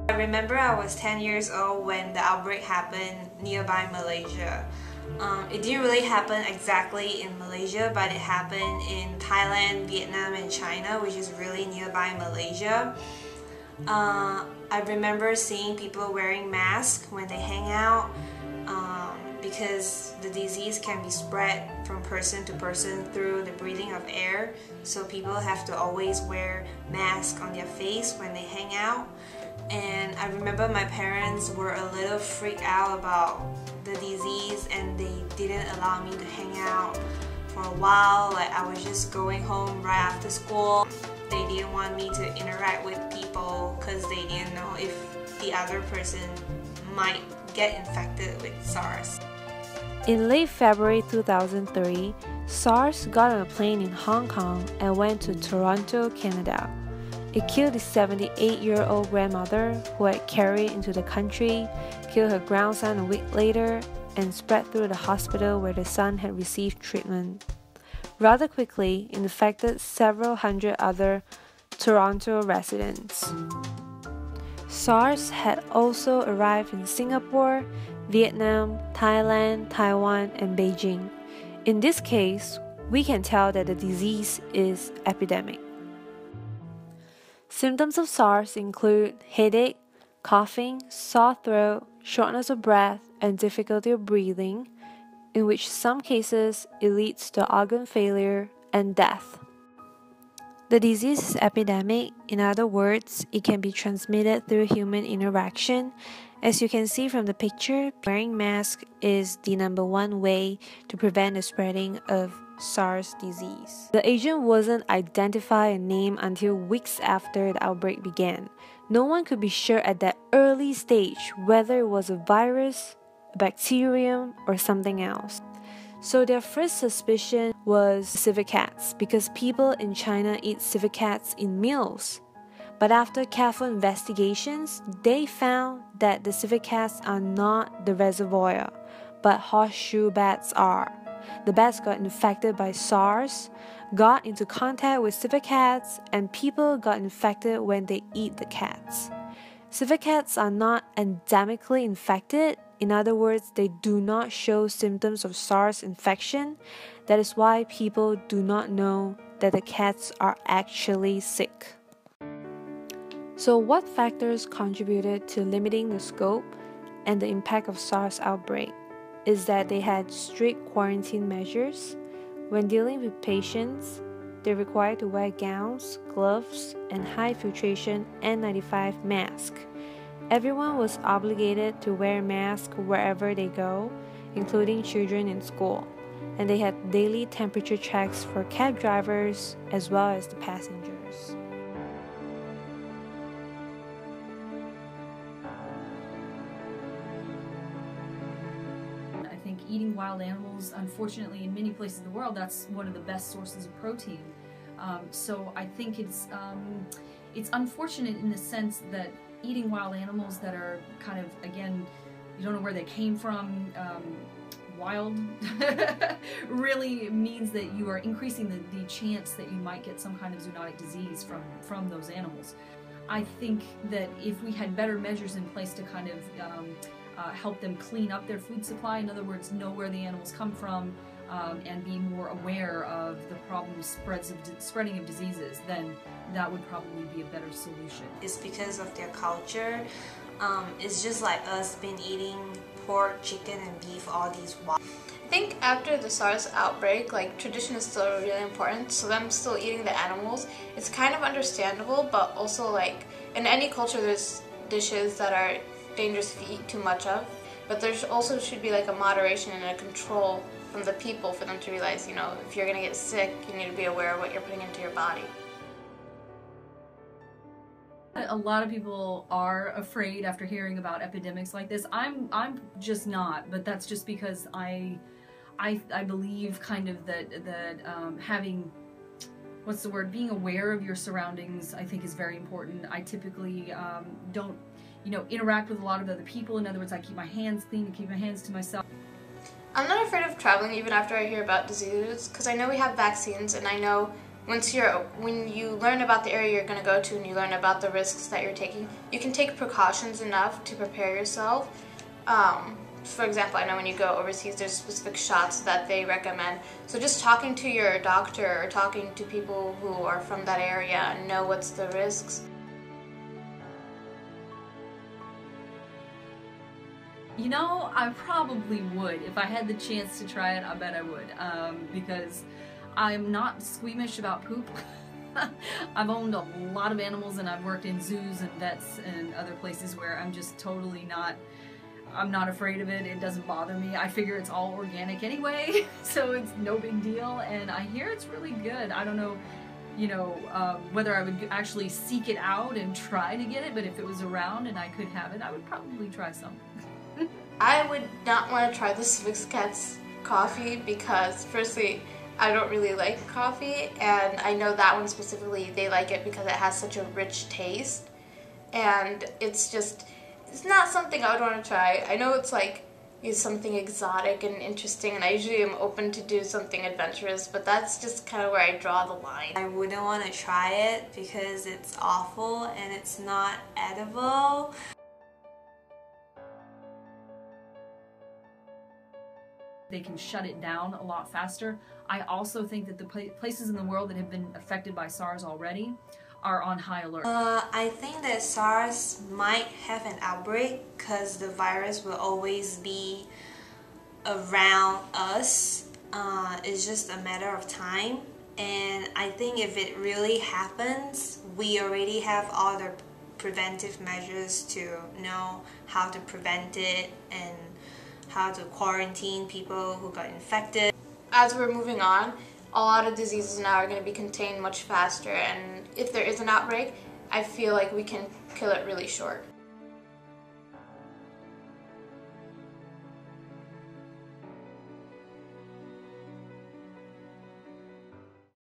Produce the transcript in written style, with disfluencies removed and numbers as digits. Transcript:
I remember I was 10 years old when the outbreak happened nearby Malaysia. It didn't really happen exactly in Malaysia, but it happened in Thailand, Vietnam, and China, which is really nearby Malaysia. I remember seeing people wearing masks when they hang out because the disease can be spread from person to person through the breathing of air. So people have to always wear masks on their face when they hang out. And I remember my parents were a little freaked out about the disease and they didn't allow me to hang out for a while. Like I was just going home right after school. They didn't want me to interact with people because they didn't know if the other person might get infected with SARS. In late February 2003, SARS got on a plane in Hong Kong and went to Toronto, Canada. It killed the 78-year-old grandmother who had carried into the country, killed her grandson a week later, and spread through the hospital where the son had received treatment. Rather quickly, it infected several hundred other Toronto residents. SARS had also arrived in Singapore, Vietnam, Thailand, Taiwan, and Beijing. In this case, we can tell that the disease is epidemic. Symptoms of SARS include headache, coughing, sore throat, shortness of breath, and difficulty of breathing, in which some cases it leads to organ failure and death. The disease is epidemic. In other words, it can be transmitted through human interaction. As you can see from the picture, wearing masks is the #1 way to prevent the spreading of SARS disease. The agent wasn't identified and named until weeks after the outbreak began. No one could be sure at that early stage whether it was a virus, a bacterium, or something else. So their first suspicion was civet cats because people in China eat civet cats in meals. But after careful investigations, they found that the civet cats are not the reservoir, but horseshoe bats are. The bats got infected by SARS, got into contact with civet cats, and people got infected when they eat the cats. Civet cats are not endemically infected. In other words, they do not show symptoms of SARS infection. That is why people do not know that the cats are actually sick. So what factors contributed to limiting the scope and the impact of SARS outbreak is that they had strict quarantine measures. When dealing with patients, they're required to wear gowns, gloves, and high filtration N95 mask. Everyone was obligated to wear masks wherever they go, including children in school, and they had daily temperature checks for cab drivers as well as the passengers. I think eating wild animals, unfortunately, in many places of the world, that's one of the best sources of protein. So I think it's unfortunate in the sense that eating wild animals that are kind of, again, you don't know where they came from, wild, really means that you are increasing the chance that you might get some kind of zoonotic disease from those animals. I think that if we had better measures in place to kind of help them clean up their food supply, in other words, know where the animals come from, and be more aware of the problem spreading of diseases, then that would probably be a better solution. It's because of their culture. It's just like us been eating pork, chicken, and beef all these while. I think after the SARS outbreak, like, tradition is still really important, so them still eating the animals, it's kind of understandable, but also, like, in any culture there's dishes that are dangerous if you eat too much of, but there also should be like a moderation and a control from the people for them to realize, you know, if you're gonna get sick, you need to be aware of what you're putting into your body. A lot of people are afraid after hearing about epidemics like this. I'm just not, but that's just because I believe kind of that having, what's the word, being aware of your surroundings, I think, is very important. I typically don't, you know, interact with a lot of other people. In other words, I keep my hands clean and keep my hands to myself. I'm not afraid of traveling even after I hear about diseases, because I know we have vaccines, and I know when you learn about the area you're going to go to and you learn about the risks that you're taking, you can take precautions enough to prepare yourself. For example, I know when you go overseas, there's specific shots that they recommend. So just talking to your doctor or talking to people who are from that area and know what's the risks. You know, I probably would. If I had the chance to try it, I bet I would. Because I'm not squeamish about poop. I've owned a lot of animals and I've worked in zoos and vets and other places where I'm just totally not, I'm not afraid of it. It doesn't bother me. I figure it's all organic anyway, so it's no big deal. And I hear it's really good. I don't know, whether I would actually seek it out and try to get it, but if it was around and I could have it, I would probably try some. I would not want to try the Swiss Cat's coffee because, firstly, I don't really like coffee, and I know that one specifically, they like it because it has such a rich taste, and it's not something I would want to try. I know it's something exotic and interesting, and I usually am open to do something adventurous, but that's just kind of where I draw the line. I wouldn't want to try it because it's awful and it's not edible. They can shut it down a lot faster. I also think that the places in the world that have been affected by SARS already are on high alert. I think that SARS might have an outbreak because the virus will always be around us. It's just a matter of time. And I think if it really happens, we already have all the preventive measures to know how to prevent it and how to quarantine people who got infected. As we're moving on, a lot of diseases now are going to be contained much faster, and if there is an outbreak, I feel like we can kill it really short.